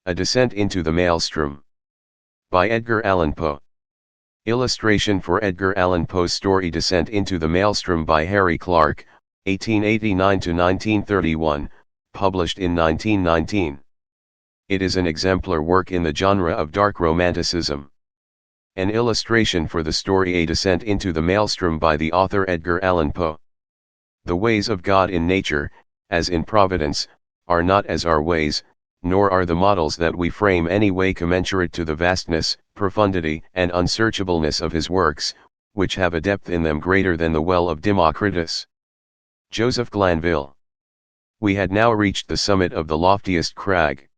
A Descent into the Maelstrom. By Edgar Allan Poe. Illustration for Edgar Allan Poe's story Descent into the Maelstrom by Harry Clarke, 1889–1931, published in 1919. It is an exemplar work in the genre of dark romanticism. An illustration for the story A Descent into the Maelstrom by the author Edgar Allan Poe. The ways of God in nature, as in providence, are not as our ways, nor are the models that we frame any way commensurate to the vastness, profundity, and unsearchableness of his works, which have a depth in them greater than the well of Democritus. Joseph Glanville. We had now reached the summit of the loftiest crag.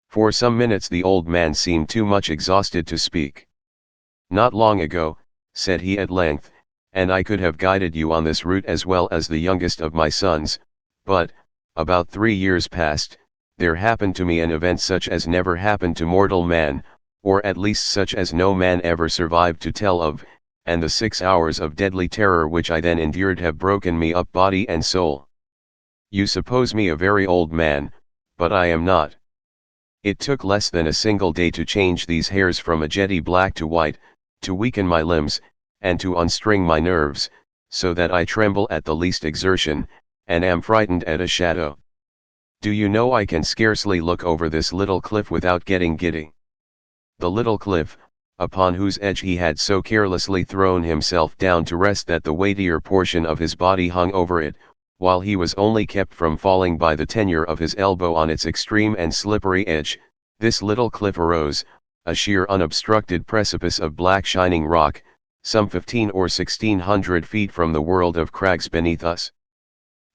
For some minutes the old man seemed too much exhausted to speak. "Not long ago," said he at length, "and I could have guided you on this route as well as the youngest of my sons, but, about 3 years past, there happened to me an event such as never happened to mortal man, or at least such as no man ever survived to tell of, and the 6 hours of deadly terror which I then endured have broken me up body and soul. You suppose me a very old man, but I am not. It took less than a single day to change these hairs from a jetty black to white, to weaken my limbs, and to unstring my nerves, so that I tremble at the least exertion, and am frightened at a shadow. Do you know I can scarcely look over this little cliff without getting giddy." The little cliff, upon whose edge he had so carelessly thrown himself down to rest that the weightier portion of his body hung over it, while he was only kept from falling by the tenure of his elbow on its extreme and slippery edge, this little cliff arose, a sheer unobstructed precipice of black shining rock, some 15 or 1600 feet from the world of crags beneath us.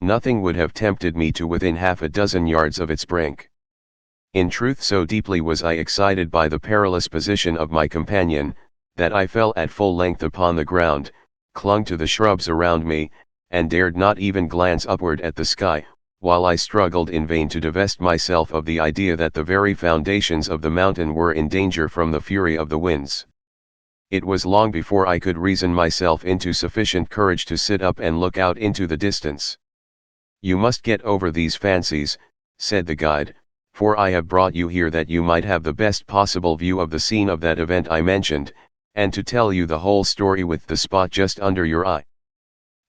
Nothing would have tempted me to within half a dozen yards of its brink. In truth, so deeply was I excited by the perilous position of my companion, that I fell at full length upon the ground, clung to the shrubs around me, and dared not even glance upward at the sky, while I struggled in vain to divest myself of the idea that the very foundations of the mountain were in danger from the fury of the winds. It was long before I could reason myself into sufficient courage to sit up and look out into the distance. "You must get over these fancies," said the guide, "for I have brought you here that you might have the best possible view of the scene of that event I mentioned, and to tell you the whole story with the spot just under your eye.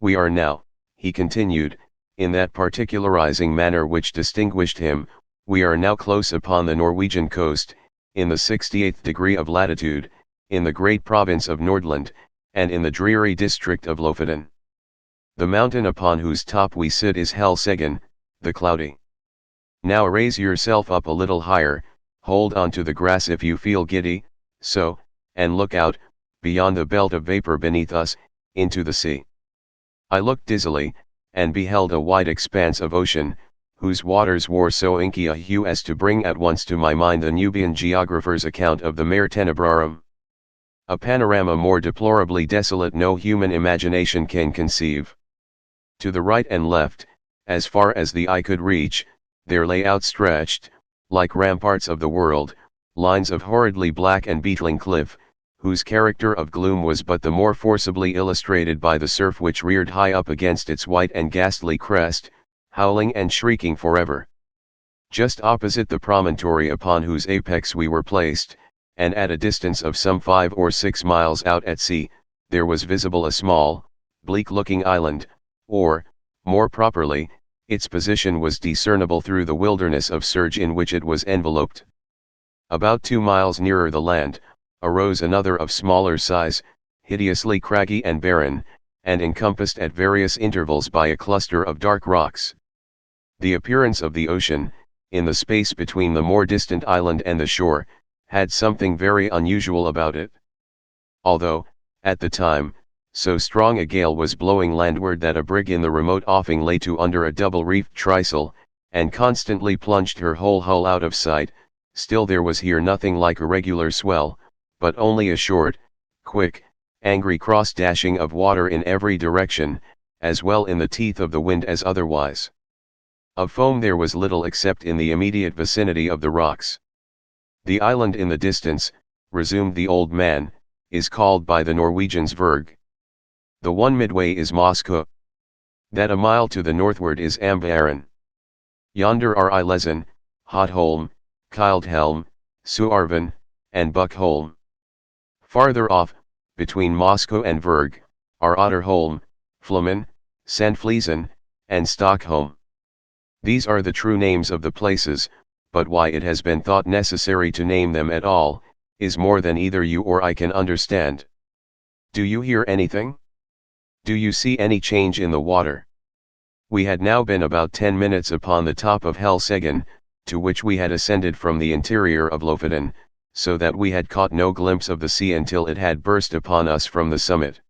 We are now," he continued, in that particularizing manner which distinguished him, "we are now close upon the Norwegian coast, in the 68th degree of latitude, in the great province of Nordland, and in the dreary district of Lofoten. The mountain upon whose top we sit is Helseggen, the Cloudy. Now raise yourself up a little higher, hold on to the grass if you feel giddy, so, and look out, beyond the belt of vapor beneath us, into the sea." I looked dizzily, and beheld a wide expanse of ocean, whose waters wore so inky a hue as to bring at once to my mind the Nubian geographer's account of the Mare Tenebrarum. A panorama more deplorably desolate no human imagination can conceive. To the right and left, as far as the eye could reach, there lay outstretched, like ramparts of the world, lines of horridly black and beetling cliff, whose character of gloom was but the more forcibly illustrated by the surf which reared high up against its white and ghastly crest, howling and shrieking forever. Just opposite the promontory upon whose apex we were placed, and at a distance of some 5 or 6 miles out at sea, there was visible a small, bleak-looking island, or, more properly, its position was discernible through the wilderness of surge in which it was enveloped. About 2 miles nearer the land, arose another of smaller size, hideously craggy and barren, and encompassed at various intervals by a cluster of dark rocks. The appearance of the ocean, in the space between the more distant island and the shore, had something very unusual about it. Although, at the time, so strong a gale was blowing landward that a brig in the remote offing lay to under a double-reefed trysail, and constantly plunged her whole hull out of sight, still there was here nothing like a regular swell, but only a short, quick, angry cross-dashing of water in every direction, as well in the teeth of the wind as otherwise. Of foam there was little except in the immediate vicinity of the rocks. "The island in the distance," resumed the old man, "is called by the Norwegians Vurrgh. The one midway is Moskoe. That a mile to the northward is Ambaren. Yonder are Ilesen, Hotholm, Kildhelm, Suarven, and Buckholm. Farther off, between Moscow and Verg, are Otterholm, Flammen, Sandfliesen, and Stockholm. These are the true names of the places, but why it has been thought necessary to name them at all, is more than either you or I can understand. Do you hear anything? Do you see any change in the water? We had now been about 10 minutes upon the top of Helseggen, to which we had ascended from the interior of Lofoten, so that we had caught no glimpse of the sea until it had burst upon us from the summit.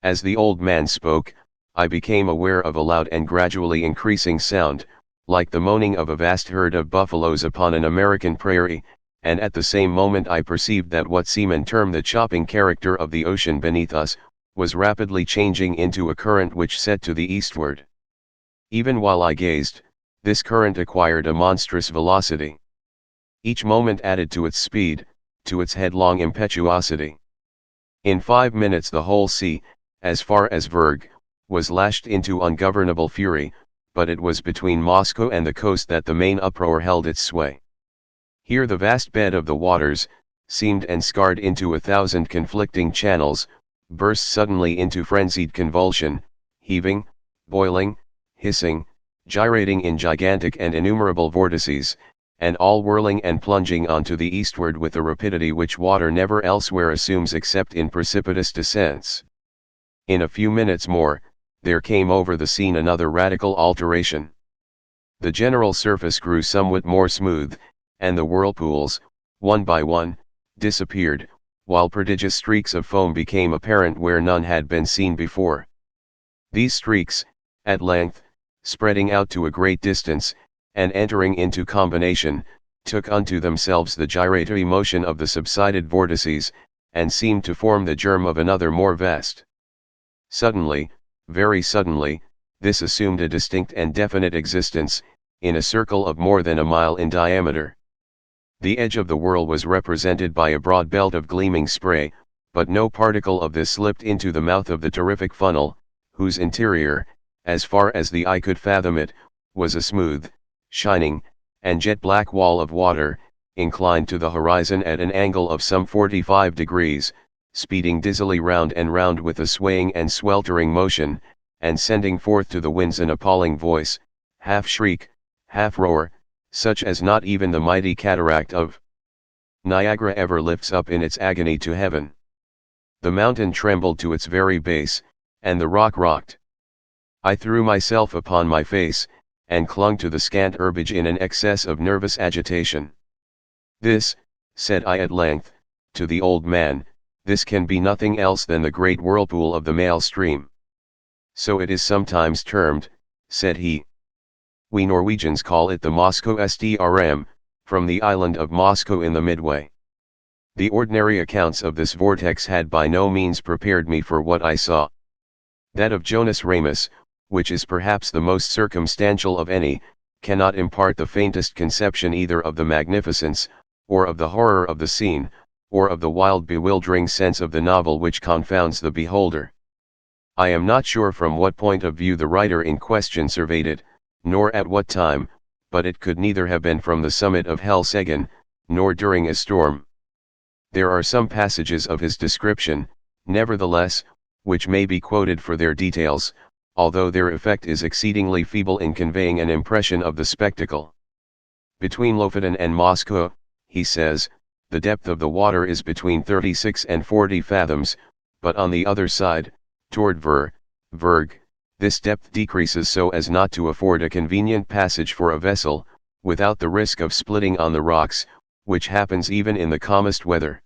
As the old man spoke, I became aware of a loud and gradually increasing sound, like the moaning of a vast herd of buffaloes upon an American prairie, and at the same moment I perceived that what seamen term the chopping character of the ocean beneath us, was rapidly changing into a current which set to the eastward. Even while I gazed, this current acquired a monstrous velocity. Each moment added to its speed, to its headlong impetuosity. In 5 minutes the whole sea, as far as Verg, was lashed into ungovernable fury, but it was between Moscow and the coast that the main uproar held its sway. Here the vast bed of the waters, seamed and scarred into 1,000 conflicting channels, burst suddenly into frenzied convulsion, heaving, boiling, hissing, gyrating in gigantic and innumerable vortices, and all whirling and plunging on to the eastward with a rapidity which water never elsewhere assumes except in precipitous descents. In a few minutes more, there came over the scene another radical alteration. The general surface grew somewhat more smooth, and the whirlpools, one by one, disappeared, while prodigious streaks of foam became apparent where none had been seen before. These streaks, at length, spreading out to a great distance, and entering into combination, took unto themselves the gyratory motion of the subsided vortices, and seemed to form the germ of another more vast. Suddenly, very suddenly, this assumed a distinct and definite existence, in a circle of more than a mile in diameter. The edge of the whirl was represented by a broad belt of gleaming spray, but no particle of this slipped into the mouth of the terrific funnel, whose interior, as far as the eye could fathom it, was a smooth, shining, and jet-black wall of water, inclined to the horizon at an angle of some 45 degrees, speeding dizzily round and round with a swaying and sweltering motion, and sending forth to the winds an appalling voice, half shriek, half roar, such as not even the mighty cataract of Niagara ever lifts up in its agony to heaven. The mountain trembled to its very base, and the rock rocked. I threw myself upon my face, and clung to the scant herbage in an excess of nervous agitation. "This," said I at length, to the old man, "this can be nothing else than the great whirlpool of the Maelstrom." "So it is sometimes termed," said he. "We Norwegians call it the Moscow Strm, from the island of Moscow in the Midway." The ordinary accounts of this vortex had by no means prepared me for what I saw. That of Jonas Ramus, which is perhaps the most circumstantial of any, cannot impart the faintest conception either of the magnificence, or of the horror of the scene, or of the wild bewildering sense of the novel which confounds the beholder. I am not sure from what point of view the writer in question surveyed it, nor at what time, but it could neither have been from the summit of Helseggen, nor during a storm. There are some passages of his description, nevertheless, which may be quoted for their details, although their effect is exceedingly feeble in conveying an impression of the spectacle. "Between Lofoten and Moscow," he says, "the depth of the water is between 36 and 40 fathoms, but on the other side, toward Verg, this depth decreases so as not to afford a convenient passage for a vessel, without the risk of splitting on the rocks, which happens even in the calmest weather.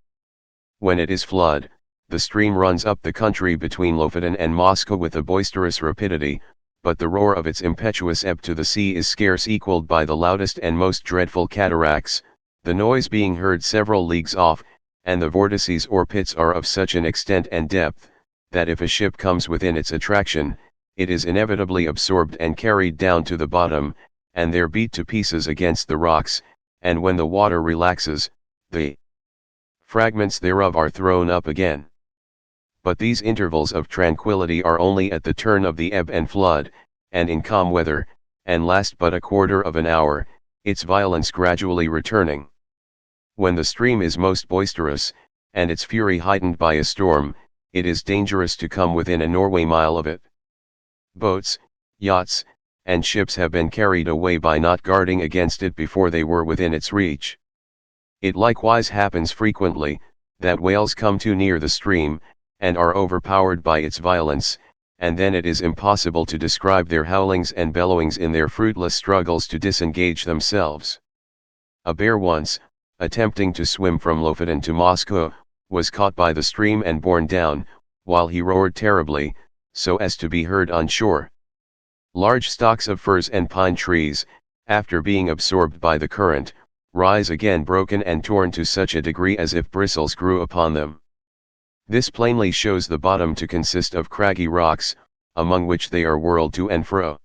When it is flood, the stream runs up the country between Lofoten and Moscow with a boisterous rapidity, but the roar of its impetuous ebb to the sea is scarce equalled by the loudest and most dreadful cataracts, the noise being heard several leagues off, and the vortices or pits are of such an extent and depth, that if a ship comes within its attraction, it is inevitably absorbed and carried down to the bottom, and there beat to pieces against the rocks, and when the water relaxes, the fragments thereof are thrown up again. But these intervals of tranquility are only at the turn of the ebb and flood, and in calm weather, and last but a quarter of an hour, its violence gradually returning. When the stream is most boisterous, and its fury heightened by a storm, it is dangerous to come within a Norway mile of it. Boats, yachts, and ships have been carried away by not guarding against it before they were within its reach. It likewise happens frequently, that whales come too near the stream, and are overpowered by its violence, and then it is impossible to describe their howlings and bellowings in their fruitless struggles to disengage themselves. A bear once, attempting to swim from Lofoten to Moscow, was caught by the stream and borne down, while he roared terribly, so as to be heard on shore. Large stocks of firs and pine trees, after being absorbed by the current, rise again broken and torn to such a degree as if bristles grew upon them. This plainly shows the bottom to consist of craggy rocks, among which they are whirled to and fro.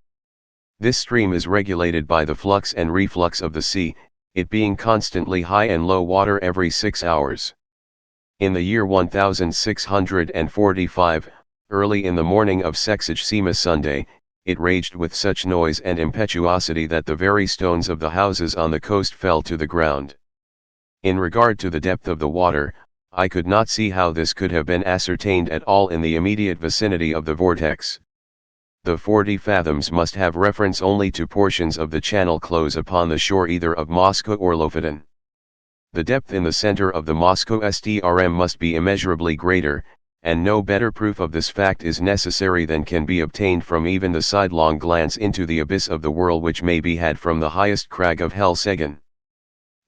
This stream is regulated by the flux and reflux of the sea, it being constantly high and low water every 6 hours. In the year 1645, early in the morning of Sexage Sunday, it raged with such noise and impetuosity that the very stones of the houses on the coast fell to the ground. In regard to the depth of the water, I could not see how this could have been ascertained at all in the immediate vicinity of the vortex. The 40 fathoms must have reference only to portions of the channel close upon the shore either of Moscow or Lofoten. The depth in the center of the Moscow STRM must be immeasurably greater, and no better proof of this fact is necessary than can be obtained from even the sidelong glance into the abyss of the whirl which may be had from the highest crag of Helseggen.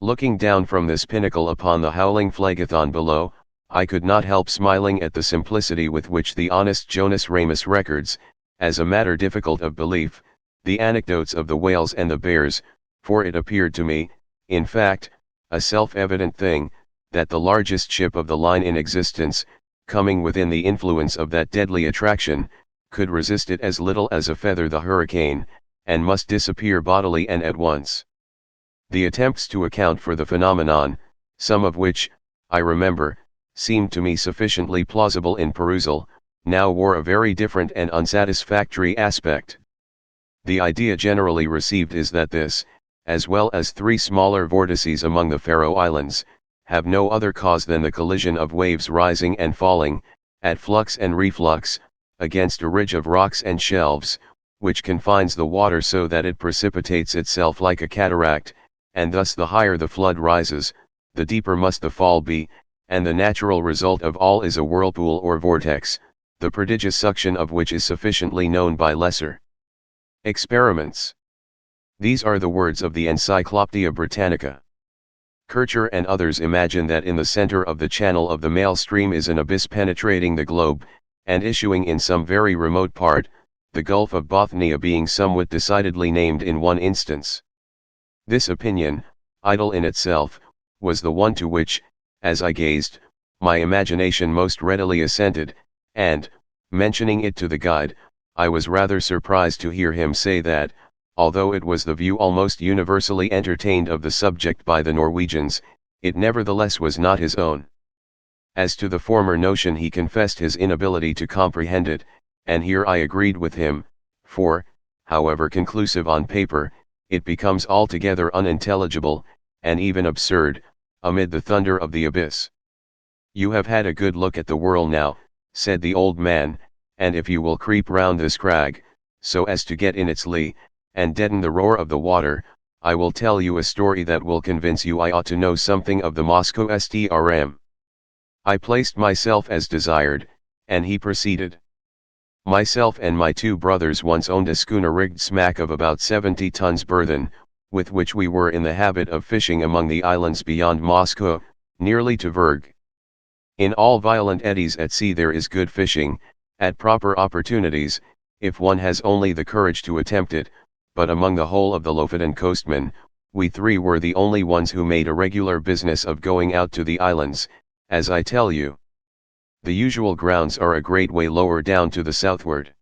Looking down from this pinnacle upon the howling Phlegethon below, I could not help smiling at the simplicity with which the honest Jonas Ramus records, as a matter difficult of belief, the anecdotes of the whales and the bears, for it appeared to me, in fact, a self-evident thing, that the largest ship of the line in existence, coming within the influence of that deadly attraction, could resist it as little as a feather the hurricane, and must disappear bodily and at once. The attempts to account for the phenomenon, some of which, I remember, seemed to me sufficiently plausible in perusal, now wore a very different and unsatisfactory aspect. The idea generally received is that this, as well as 3 smaller vortices among the Faroe Islands, have no other cause than the collision of waves rising and falling, at flux and reflux, against a ridge of rocks and shelves, which confines the water so that it precipitates itself like a cataract, and thus the higher the flood rises, the deeper must the fall be, and the natural result of all is a whirlpool or vortex, the prodigious suction of which is sufficiently known by lesser experiments. These are the words of the Encyclopaedia Britannica. Kircher and others imagine that in the center of the channel of the Maelstrom is an abyss penetrating the globe, and issuing in some very remote part, the Gulf of Bothnia being somewhat decidedly named in one instance. This opinion, idle in itself, was the one to which, as I gazed, my imagination most readily assented, and, mentioning it to the guide, I was rather surprised to hear him say that, although it was the view almost universally entertained of the subject by the Norwegians, it nevertheless was not his own. As to the former notion he confessed his inability to comprehend it, and here I agreed with him, for, however conclusive on paper, it becomes altogether unintelligible, and even absurd, amid the thunder of the abyss. "You have had a good look at the whirl now," said the old man, "and if you will creep round this crag, so as to get in its lee, and deaden the roar of the water, I will tell you a story that will convince you I ought to know something of the Moscow STRM. I placed myself as desired, and he proceeded. Myself and my 2 brothers once owned a schooner rigged smack of about 70 tons burthen, with which we were in the habit of fishing among the islands beyond Moscow, nearly to Vurg. In all violent eddies at sea there is good fishing, at proper opportunities, if one has only the courage to attempt it, but among the whole of the Lofoten coastmen, we 3 were the only ones who made a regular business of going out to the islands, as I tell you. The usual grounds are a great way lower down to the southward.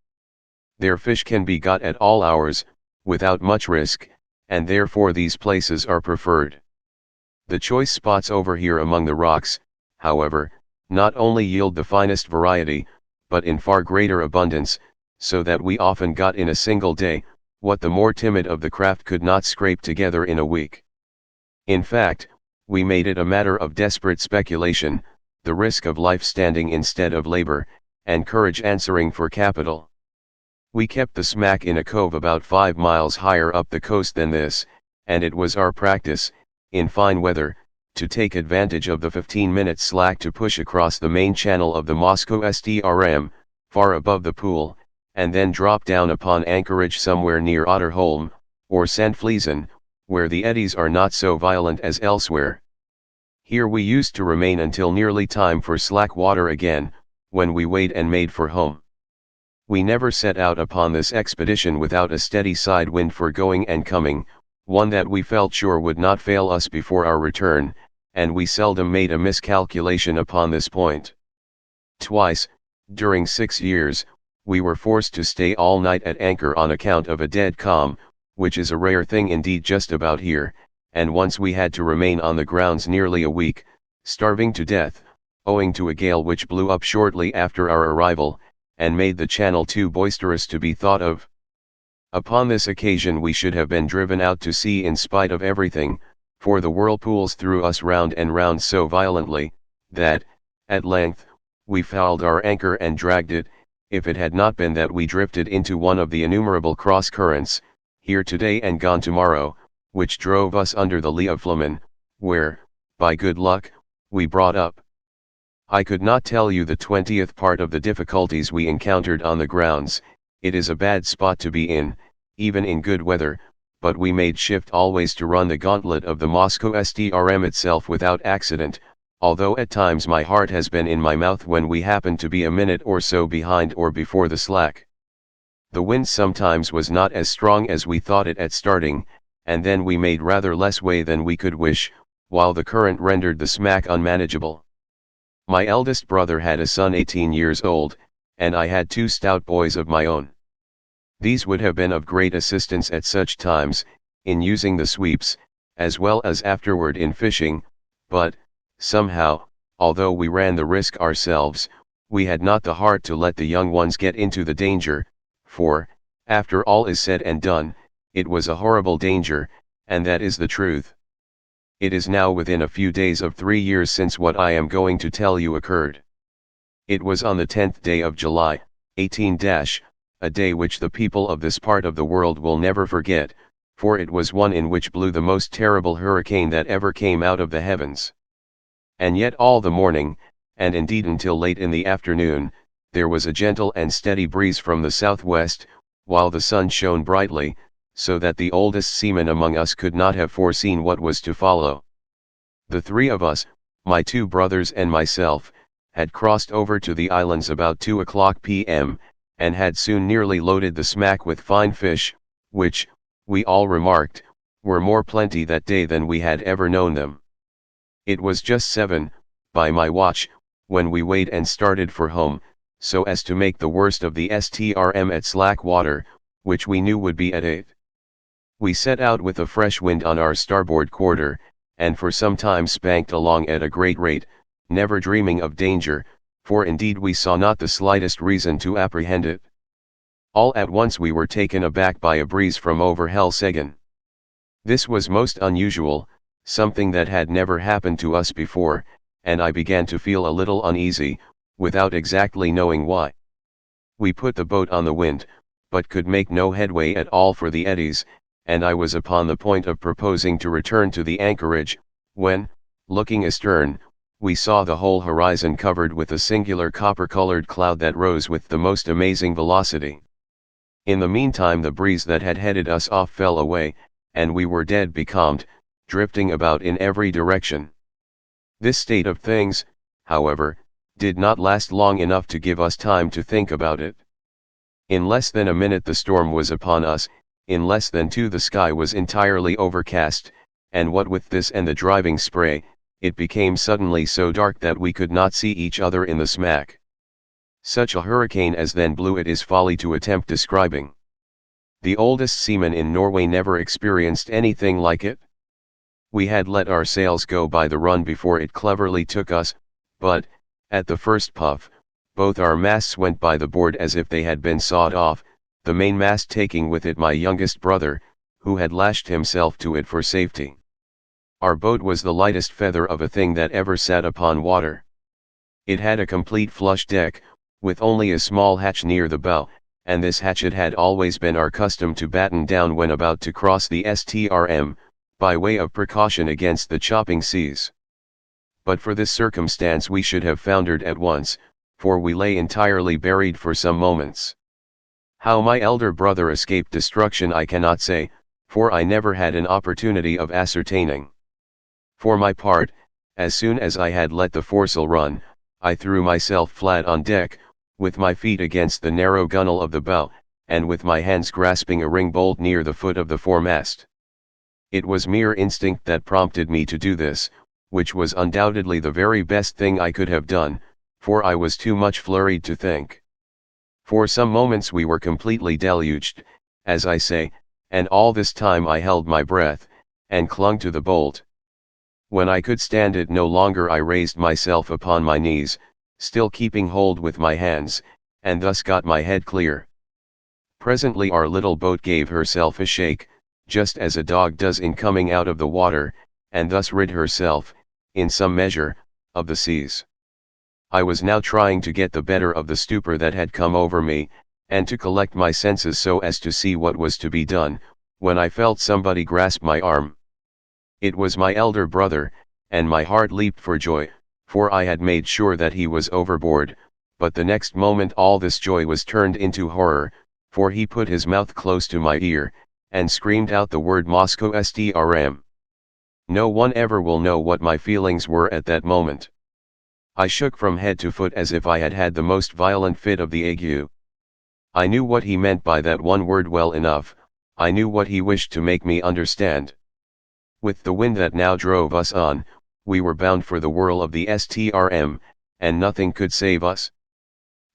Their fish can be got at all hours, without much risk, and therefore these places are preferred. The choice spots over here among the rocks, however, not only yield the finest variety, but in far greater abundance, so that we often got in a single day, what the more timid of the craft could not scrape together in a week. In fact, we made it a matter of desperate speculation, the risk of life standing instead of labor, and courage answering for capital. We kept the smack in a cove about 5 miles higher up the coast than this, and it was our practice, in fine weather, to take advantage of the 15-minute slack to push across the main channel of the Moscow STRM, far above the pool, and then drop down upon anchorage somewhere near Otterholm, or Sandfliesen, where the eddies are not so violent as elsewhere. Here we used to remain until nearly time for slack water again, when we weighed and made for home. We never set out upon this expedition without a steady side wind for going and coming, one that we felt sure would not fail us before our return, and we seldom made a miscalculation upon this point. Twice, during 6 years, we were forced to stay all night at anchor on account of a dead calm, which is a rare thing indeed just about here, and once we had to remain on the grounds nearly a week, starving to death, owing to a gale which blew up shortly after our arrival, and made the channel too boisterous to be thought of. Upon this occasion we should have been driven out to sea in spite of everything, for the whirlpools threw us round and round so violently, that, at length, we fouled our anchor and dragged it, if it had not been that we drifted into one of the innumerable cross-currents, here today and gone tomorrow, which drove us under the lee of Flamen, where, by good luck, we brought up. I could not tell you the 20th part of the difficulties we encountered on the grounds. It is a bad spot to be in, even in good weather, but we made shift always to run the gauntlet of the Moscow STRM itself without accident, although at times my heart has been in my mouth when we happened to be a minute or so behind or before the slack. The wind sometimes was not as strong as we thought it at starting, and then we made rather less way than we could wish, while the current rendered the smack unmanageable. My eldest brother had a son 18 years old, and I had 2 stout boys of my own. These would have been of great assistance at such times, in using the sweeps, as well as afterward in fishing, but, somehow, although we ran the risk ourselves, we had not the heart to let the young ones get into the danger, for, after all is said and done, it was a horrible danger, and that is the truth. It is now within a few days of 3 years since what I am going to tell you occurred. It was on the 10th day of July, 18 — a day which the people of this part of the world will never forget, for it was one in which blew the most terrible hurricane that ever came out of the heavens. And yet all the morning, and indeed until late in the afternoon, there was a gentle and steady breeze from the southwest, while the sun shone brightly, so that the oldest seaman among us could not have foreseen what was to follow. The 3 of us, my 2 brothers and myself, had crossed over to the islands about 2 o'clock p.m., and had soon nearly loaded the smack with fine fish, which, we all remarked, were more plenty that day than we had ever known them. It was just 7, by my watch, when we weighed and started for home, so as to make the worst of the STRM at slack water, which we knew would be at 8. We set out with a fresh wind on our starboard quarter, and for some time spanked along at a great rate, never dreaming of danger, for indeed we saw not the slightest reason to apprehend it. All at once we were taken aback by a breeze from over Helseggen. This was most unusual, something that had never happened to us before, and I began to feel a little uneasy, without exactly knowing why. We put the boat on the wind, but could make no headway at all for the eddies, and I was upon the point of proposing to return to the anchorage, when, looking astern, we saw the whole horizon covered with a singular copper-colored cloud that rose with the most amazing velocity. In the meantime the breeze that had headed us off fell away, and we were dead becalmed, drifting about in every direction. This state of things, however, did not last long enough to give us time to think about it. In less than a minute the storm was upon us, in less than 2 the sky was entirely overcast, and what with this and the driving spray, it became suddenly so dark that we could not see each other in the smack. Such a hurricane as then blew it is folly to attempt describing. The oldest seaman in Norway never experienced anything like it. We had let our sails go by the run before it cleverly took us, but, at the first puff, both our masts went by the board as if they had been sawed off, the mainmast taking with it my youngest brother, who had lashed himself to it for safety. Our boat was the lightest feather of a thing that ever sat upon water. It had a complete flush deck, with only a small hatch near the bow, and this hatch it had always been our custom to batten down when about to cross the Strm, by way of precaution against the chopping seas. But for this circumstance we should have foundered at once, for we lay entirely buried for some moments. How my elder brother escaped destruction I cannot say, for I never had an opportunity of ascertaining. For my part, as soon as I had let the foresail run, I threw myself flat on deck, with my feet against the narrow gunwale of the bow, and with my hands grasping a ring bolt near the foot of the foremast. It was mere instinct that prompted me to do this, which was undoubtedly the very best thing I could have done, for I was too much flurried to think. For some moments we were completely deluged, as I say, and all this time I held my breath, and clung to the bolt. When I could stand it no longer I raised myself upon my knees, still keeping hold with my hands, and thus got my head clear. Presently our little boat gave herself a shake, just as a dog does in coming out of the water, and thus rid herself, in some measure, of the seas. I was now trying to get the better of the stupor that had come over me, and to collect my senses so as to see what was to be done, when I felt somebody grasp my arm. It was my elder brother, and my heart leaped for joy, for I had made sure that he was overboard, but the next moment all this joy was turned into horror, for he put his mouth close to my ear, and screamed out the word Moscow Strm. No one ever will know what my feelings were at that moment. I shook from head to foot as if I had had the most violent fit of the ague. I knew what he meant by that one word well enough, I knew what he wished to make me understand. With the wind that now drove us on, we were bound for the whirl of the Strm, and nothing could save us.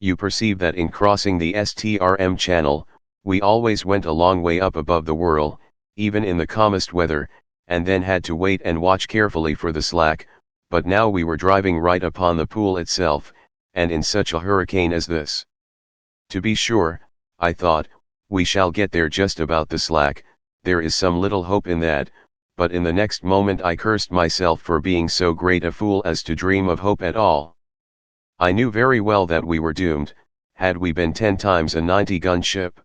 You perceive that in crossing the Strm channel, we always went a long way up above the whirl, even in the calmest weather, and then had to wait and watch carefully for the slack, but now we were driving right upon the pool itself, and in such a hurricane as this. To be sure, I thought, we shall get there just about the slack, there is some little hope in that, but in the next moment I cursed myself for being so great a fool as to dream of hope at all. I knew very well that we were doomed, had we been 10 times a 90-gun ship.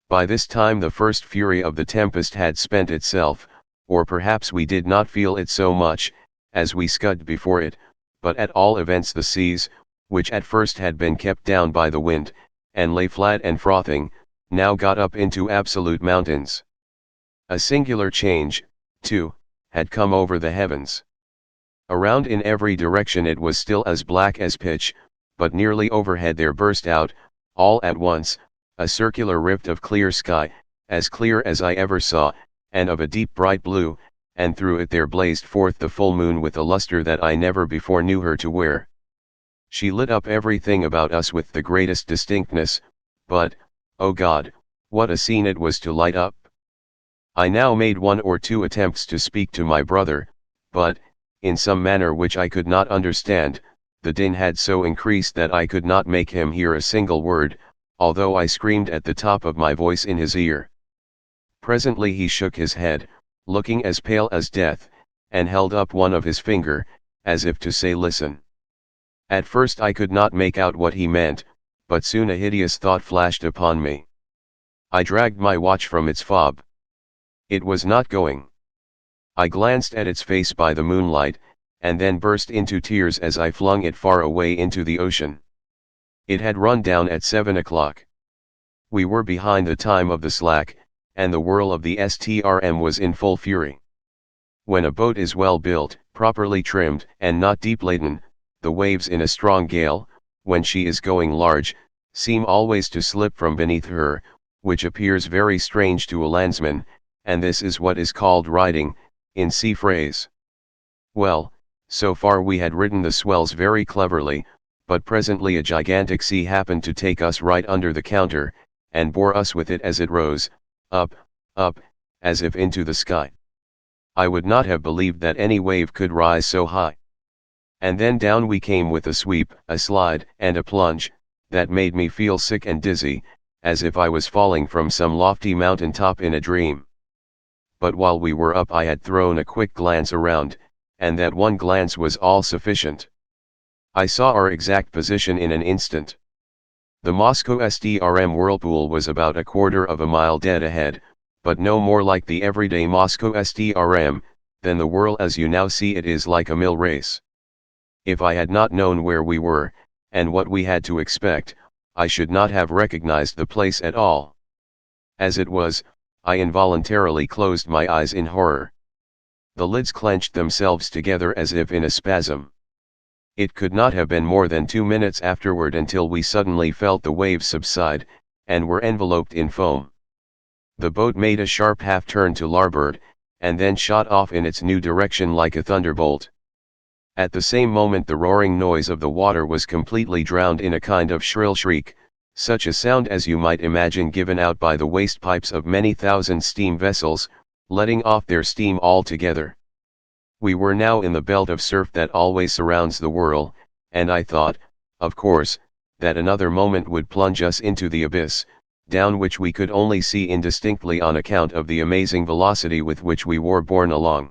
By this time the first fury of the tempest had spent itself, or perhaps we did not feel it so much, as we scudded before it, but at all events the seas, which at first had been kept down by the wind, and lay flat and frothing, now got up into absolute mountains. A singular change, too, had come over the heavens. Around in every direction it was still as black as pitch, but nearly overhead there burst out, all at once, a circular rift of clear sky, as clear as I ever saw, and of a deep bright blue, and through it there blazed forth the full moon with a luster that I never before knew her to wear. She lit up everything about us with the greatest distinctness, but, oh God, what a scene it was to light up! I now made 1 or 2 attempts to speak to my brother, but, in some manner which I could not understand, the din had so increased that I could not make him hear a single word, although I screamed at the top of my voice in his ear. Presently he shook his head, looking as pale as death, and held up one of his finger, as if to say listen. At first I could not make out what he meant, but soon a hideous thought flashed upon me. I dragged my watch from its fob. It was not going. I glanced at its face by the moonlight, and then burst into tears as I flung it far away into the ocean. It had run down at 7 o'clock. We were behind the time of the slack, and the whirl of the Strm was in full fury. When a boat is well built, properly trimmed, and not deep laden, the waves in a strong gale, when she is going large, seem always to slip from beneath her, which appears very strange to a landsman, and this is what is called riding, in sea phrase. Well, so far we had ridden the swells very cleverly, but presently a gigantic sea happened to take us right under the counter, and bore us with it as it rose, up, up, as if into the sky. I would not have believed that any wave could rise so high. And then down we came with a sweep, a slide, and a plunge, that made me feel sick and dizzy, as if I was falling from some lofty mountain top in a dream. But while we were up I had thrown a quick glance around, and that one glance was all sufficient. I saw our exact position in an instant. The Moscow SDRM whirlpool was about a quarter of a mile dead ahead, but no more like the everyday Moscow SDRM, than the whirl as you now see it is like a mill race. If I had not known where we were, and what we had to expect, I should not have recognized the place at all. As it was, I involuntarily closed my eyes in horror. The lids clenched themselves together as if in a spasm. It could not have been more than 2 minutes afterward until we suddenly felt the waves subside, and were enveloped in foam. The boat made a sharp half-turn to larboard, and then shot off in its new direction like a thunderbolt. At the same moment the roaring noise of the water was completely drowned in a kind of shrill shriek, such a sound as you might imagine given out by the waste pipes of many thousand steam vessels, letting off their steam altogether. We were now in the belt of surf that always surrounds the whirl, and I thought, of course, that another moment would plunge us into the abyss, down which we could only see indistinctly on account of the amazing velocity with which we were borne along.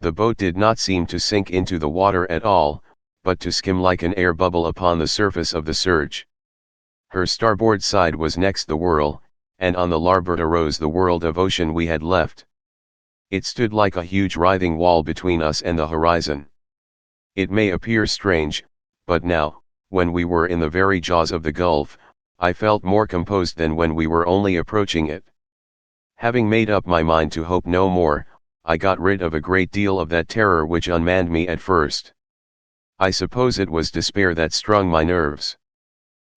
The boat did not seem to sink into the water at all, but to skim like an air bubble upon the surface of the surge. Her starboard side was next the whirl, and on the larboard arose the world of ocean we had left. It stood like a huge writhing wall between us and the horizon. It may appear strange, but now, when we were in the very jaws of the gulf, I felt more composed than when we were only approaching it. Having made up my mind to hope no more, I got rid of a great deal of that terror which unmanned me at first. I suppose it was despair that strung my nerves.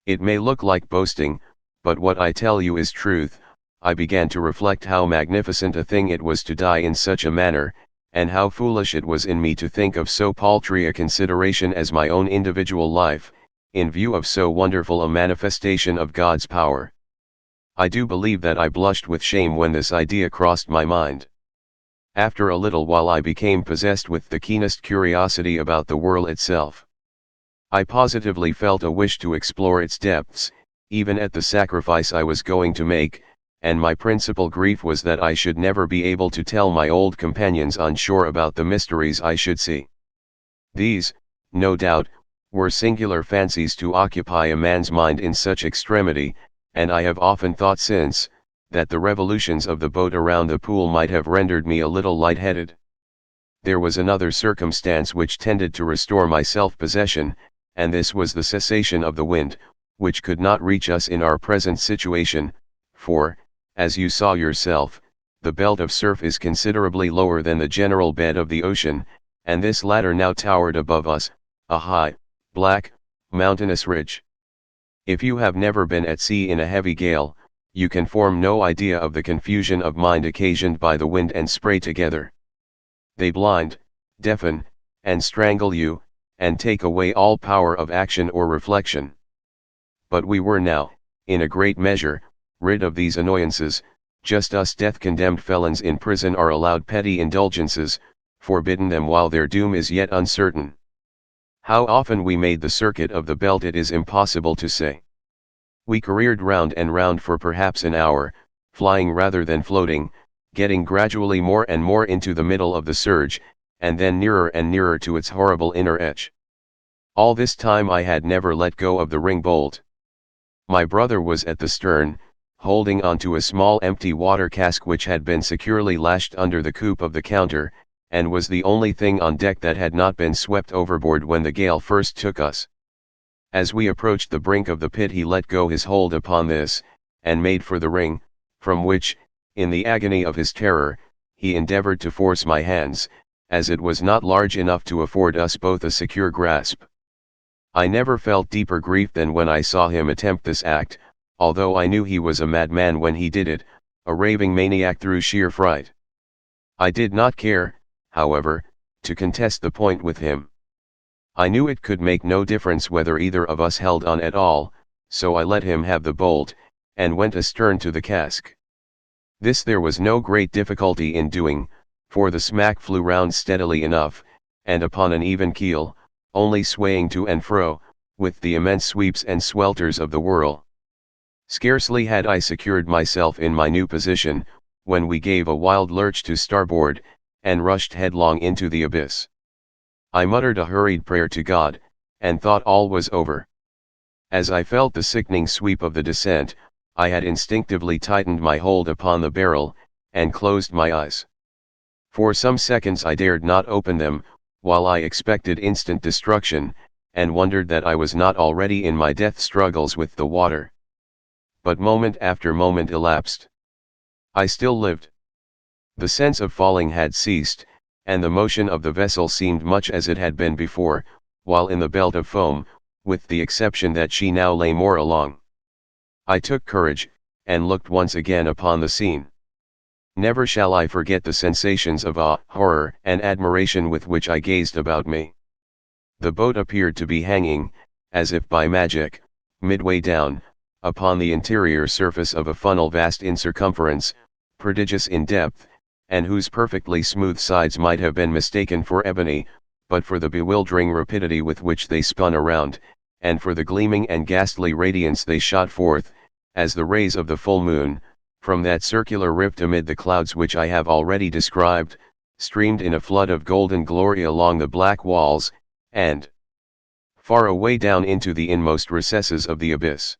It may look like boasting, but what I tell you is truth. I began to reflect how magnificent a thing it was to die in such a manner, and how foolish it was in me to think of so paltry a consideration as my own individual life, in view of so wonderful a manifestation of God's power. I do believe that I blushed with shame when this idea crossed my mind. After a little while I became possessed with the keenest curiosity about the whirl itself. I positively felt a wish to explore its depths, even at the sacrifice I was going to make, and my principal grief was that I should never be able to tell my old companions on shore about the mysteries I should see. These, no doubt, were singular fancies to occupy a man's mind in such extremity, and I have often thought since, that the revolutions of the boat around the pool might have rendered me a little light-headed. There was another circumstance which tended to restore my self-possession, and this was the cessation of the wind, which could not reach us in our present situation, for, as you saw yourself, the belt of surf is considerably lower than the general bed of the ocean, and this latter now towered above us, a high, black, mountainous ridge. If you have never been at sea in a heavy gale, you can form no idea of the confusion of mind occasioned by the wind and spray together. They blind, deafen, and strangle you, and take away all power of action or reflection. But we were now, in a great measure, rid of these annoyances, just as death-condemned felons in prison are allowed petty indulgences, forbidden them while their doom is yet uncertain. How often we made the circuit of the belt it is impossible to say. We careered round and round for perhaps an hour, flying rather than floating, getting gradually more and more into the middle of the surge, and then nearer and nearer to its horrible inner edge. All this time I had never let go of the ring bolt. My brother was at the stern, holding on to a small empty water cask which had been securely lashed under the coop of the counter, and was the only thing on deck that had not been swept overboard when the gale first took us. As we approached the brink of the pit he let go his hold upon this, and made for the ring, from which, in the agony of his terror, he endeavored to force my hands, as it was not large enough to afford us both a secure grasp. I never felt deeper grief than when I saw him attempt this act, although I knew he was a madman when he did it, a raving maniac through sheer fright. I did not care, however, to contest the point with him. I knew it could make no difference whether either of us held on at all, so I let him have the bolt, and went astern to the cask. This there was no great difficulty in doing, for the smack flew round steadily enough, and upon an even keel, only swaying to and fro, with the immense sweeps and swelters of the whirl. Scarcely had I secured myself in my new position, when we gave a wild lurch to starboard, and rushed headlong into the abyss. I muttered a hurried prayer to God, and thought all was over. As I felt the sickening sweep of the descent, I had instinctively tightened my hold upon the barrel, and closed my eyes. For some seconds I dared not open them, while I expected instant destruction, and wondered that I was not already in my death struggles with the water. But moment after moment elapsed. I still lived. The sense of falling had ceased, and the motion of the vessel seemed much as it had been before, while in the belt of foam, with the exception that she now lay more along. I took courage, and looked once again upon the scene. Never shall I forget the sensations of awe, horror, and admiration with which I gazed about me. The boat appeared to be hanging, as if by magic, midway down, upon the interior surface of a funnel vast in circumference, prodigious in depth, and whose perfectly smooth sides might have been mistaken for ebony, but for the bewildering rapidity with which they spun around, and for the gleaming and ghastly radiance they shot forth, as the rays of the full moon, from that circular rift amid the clouds which I have already described, streamed in a flood of golden glory along the black walls, and far away down into the inmost recesses of the abyss.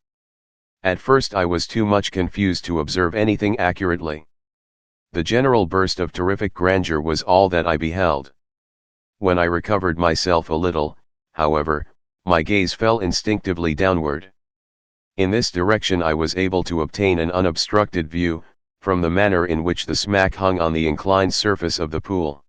At first I was too much confused to observe anything accurately. The general burst of terrific grandeur was all that I beheld. When I recovered myself a little, however, my gaze fell instinctively downward. In this direction I was able to obtain an unobstructed view, from the manner in which the smack hung on the inclined surface of the pool.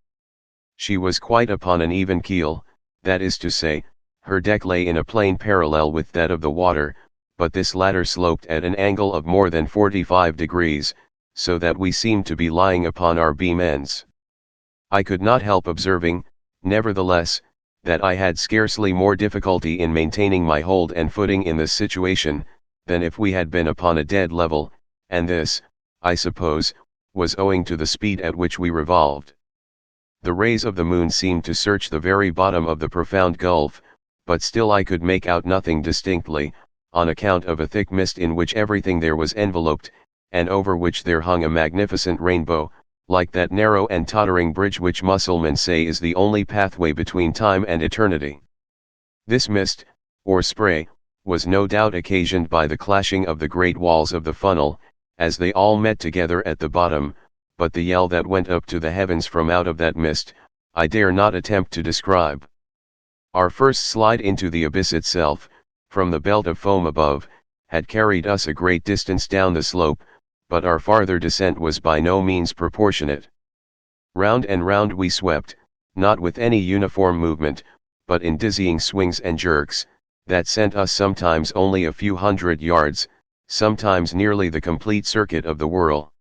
She was quite upon an even keel, that is to say, her deck lay in a plane parallel with that of the water, but this latter sloped at an angle of more than 45 degrees, so that we seemed to be lying upon our beam ends. I could not help observing, nevertheless, that I had scarcely more difficulty in maintaining my hold and footing in this situation, than if we had been upon a dead level, and this, I suppose, was owing to the speed at which we revolved. The rays of the moon seemed to search the very bottom of the profound gulf, but still I could make out nothing distinctly, on account of a thick mist in which everything there was enveloped, and over which there hung a magnificent rainbow, like that narrow and tottering bridge which Mussulmans say is the only pathway between time and eternity. This mist, or spray, was no doubt occasioned by the clashing of the great walls of the funnel, as they all met together at the bottom, but the yell that went up to the heavens from out of that mist, I dare not attempt to describe. Our first slide into the abyss itself, from the belt of foam above, had carried us a great distance down the slope, but our farther descent was by no means proportionate. Round and round we swept, not with any uniform movement, but in dizzying swings and jerks, that sent us sometimes only a few hundred yards, sometimes nearly the complete circuit of the whirl.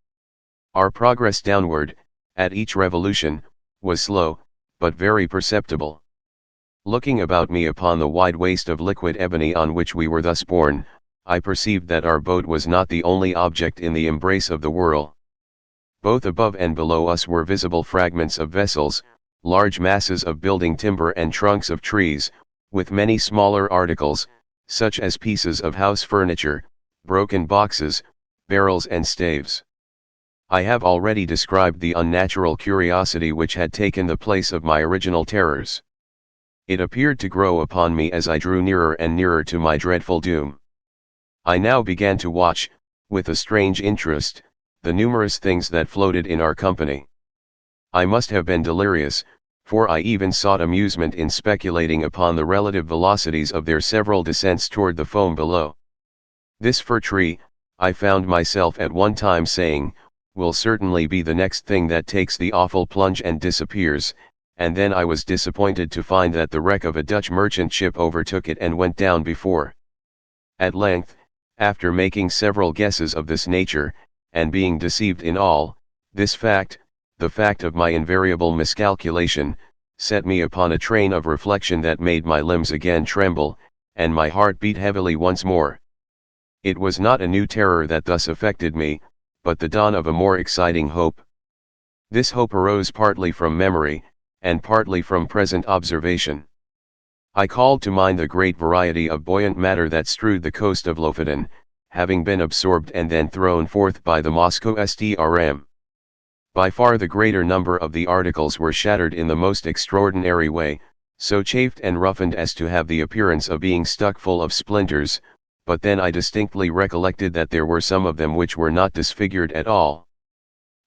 Our progress downward, at each revolution, was slow, but very perceptible. Looking about me upon the wide waste of liquid ebony on which we were thus borne, I perceived that our boat was not the only object in the embrace of the whirl. Both above and below us were visible fragments of vessels, large masses of building timber and trunks of trees, with many smaller articles, such as pieces of house furniture, broken boxes, barrels and staves. I have already described the unnatural curiosity which had taken the place of my original terrors. It appeared to grow upon me as I drew nearer and nearer to my dreadful doom. I now began to watch, with a strange interest, the numerous things that floated in our company. I must have been delirious, for I even sought amusement in speculating upon the relative velocities of their several descents toward the foam below. This fir tree, I found myself at one time saying, will certainly be the next thing that takes the awful plunge and disappears, and then I was disappointed to find that the wreck of a Dutch merchant ship overtook it and went down before. At length, after making several guesses of this nature, and being deceived in all, this fact, the fact of my invariable miscalculation, set me upon a train of reflection that made my limbs again tremble, and my heart beat heavily once more. It was not a new terror that thus affected me, but the dawn of a more exciting hope. This hope arose partly from memory, and partly from present observation. I called to mind the great variety of buoyant matter that strewed the coast of Lofoten, having been absorbed and then thrown forth by the Moscow SDRM. By far the greater number of the articles were shattered in the most extraordinary way, so chafed and roughened as to have the appearance of being stuck full of splinters, but then I distinctly recollected that there were some of them which were not disfigured at all.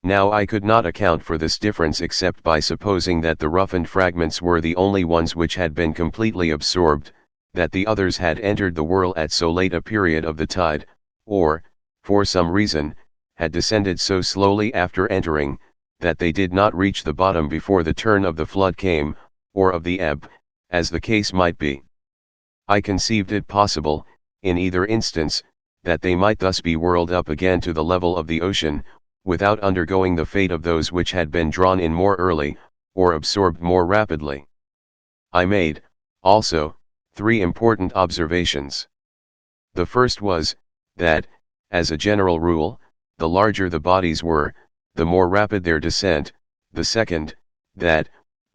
Now I could not account for this difference except by supposing that the roughened fragments were the only ones which had been completely absorbed, that the others had entered the whirl at so late a period of the tide, or, for some reason, had descended so slowly after entering, that they did not reach the bottom before the turn of the flood came, or of the ebb, as the case might be. I conceived it possible, in either instance, that they might thus be whirled up again to the level of the ocean, without undergoing the fate of those which had been drawn in more early, or absorbed more rapidly. I made, also, 3 important observations. The first was, that, as a general rule, the larger the bodies were, the more rapid their descent. The second, that,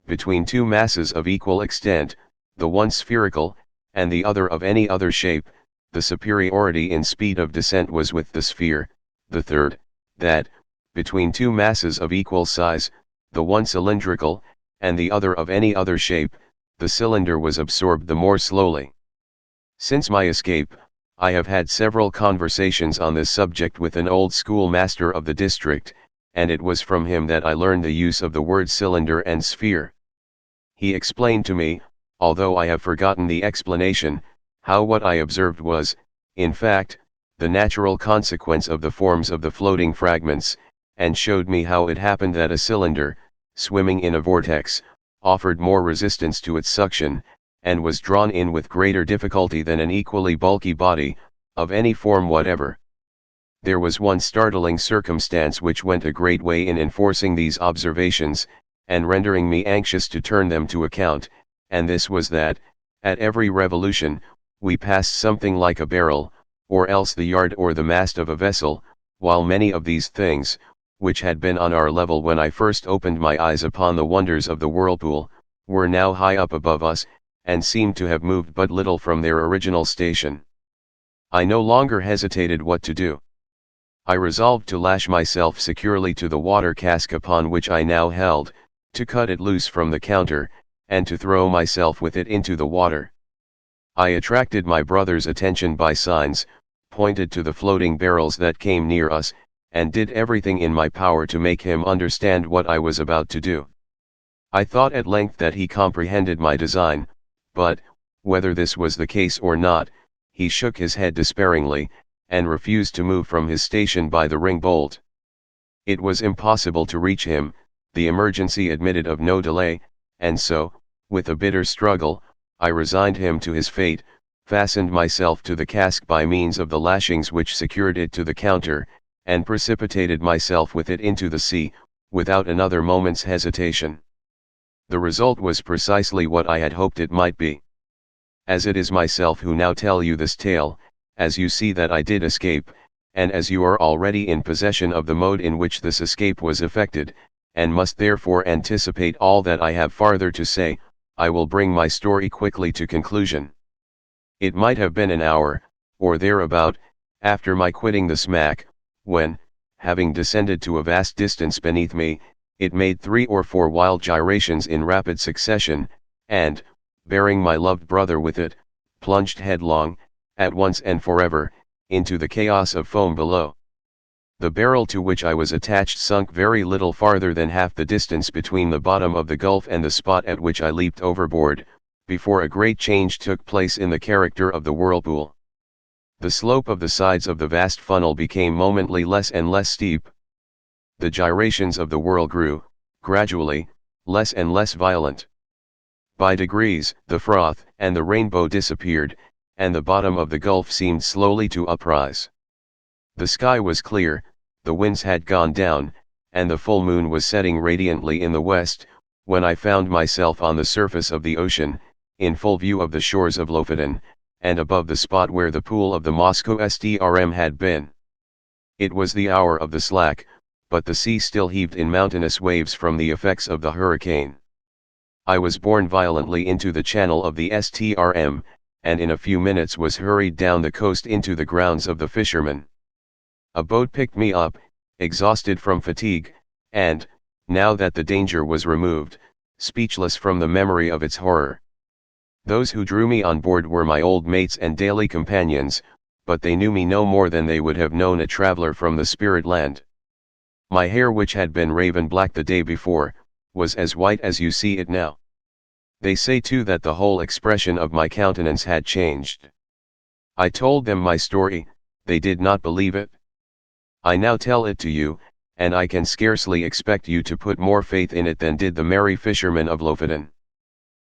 between 2 masses of equal extent, the one spherical, and the other of any other shape, the superiority in speed of descent was with the sphere. The third, that, between 2 masses of equal size, the one cylindrical, and the other of any other shape, the cylinder was absorbed the more slowly. Since my escape, I have had several conversations on this subject with an old schoolmaster of the district, and it was from him that I learned the use of the word cylinder and sphere. He explained to me, although I have forgotten the explanation, how what I observed was, in fact, the natural consequence of the forms of the floating fragments, and showed me how it happened that a cylinder, swimming in a vortex, offered more resistance to its suction, and was drawn in with greater difficulty than an equally bulky body, of any form whatever. There was one startling circumstance which went a great way in enforcing these observations, and rendering me anxious to turn them to account, and this was that, at every revolution, we passed something like a barrel, or else the yard or the mast of a vessel, while many of these things, which had been on our level when I first opened my eyes upon the wonders of the whirlpool, were now high up above us, and seemed to have moved but little from their original station. I no longer hesitated what to do. I resolved to lash myself securely to the water cask upon which I now held, to cut it loose from the counter, and to throw myself with it into the water. I attracted my brother's attention by signs, pointed to the floating barrels that came near us, and did everything in my power to make him understand what I was about to do. I thought at length that he comprehended my design, but, whether this was the case or not, he shook his head despairingly, and refused to move from his station by the ring bolt. It was impossible to reach him, the emergency admitted of no delay, and so, with a bitter struggle, I resigned him to his fate, fastened myself to the cask by means of the lashings which secured it to the counter, and precipitated myself with it into the sea, without another moment's hesitation. The result was precisely what I had hoped it might be. As it is myself who now tell you this tale, as you see that I did escape, and as you are already in possession of the mode in which this escape was effected, and must therefore anticipate all that I have farther to say, I will bring my story quickly to conclusion. It might have been an hour, or thereabout, after my quitting the smack, when, having descended to a vast distance beneath me, it made 3 or 4 wild gyrations in rapid succession, and, bearing my loved brother with it, plunged headlong, at once and forever, into the chaos of foam below. The barrel to which I was attached sunk very little farther than half the distance between the bottom of the gulf and the spot at which I leaped overboard, before a great change took place in the character of the whirlpool. The slope of the sides of the vast funnel became momently less and less steep. The gyrations of the whirl grew, gradually, less and less violent. By degrees, the froth and the rainbow disappeared, and the bottom of the gulf seemed slowly to uprise. The sky was clear, the winds had gone down, and the full moon was setting radiantly in the west, when I found myself on the surface of the ocean, in full view of the shores of Lofoten, and above the spot where the pool of the Moscow SDRM had been. It was the hour of the slack, but the sea still heaved in mountainous waves from the effects of the hurricane. I was borne violently into the channel of the STRM, and in a few minutes was hurried down the coast into the grounds of the fishermen. A boat picked me up, exhausted from fatigue, and, now that the danger was removed, speechless from the memory of its horror. Those who drew me on board were my old mates and daily companions, but they knew me no more than they would have known a traveler from the spirit land. My hair, which had been raven black the day before, was as white as you see it now. They say too that the whole expression of my countenance had changed. I told them my story, they did not believe it. I now tell it to you, and I can scarcely expect you to put more faith in it than did the merry fishermen of Lofoten.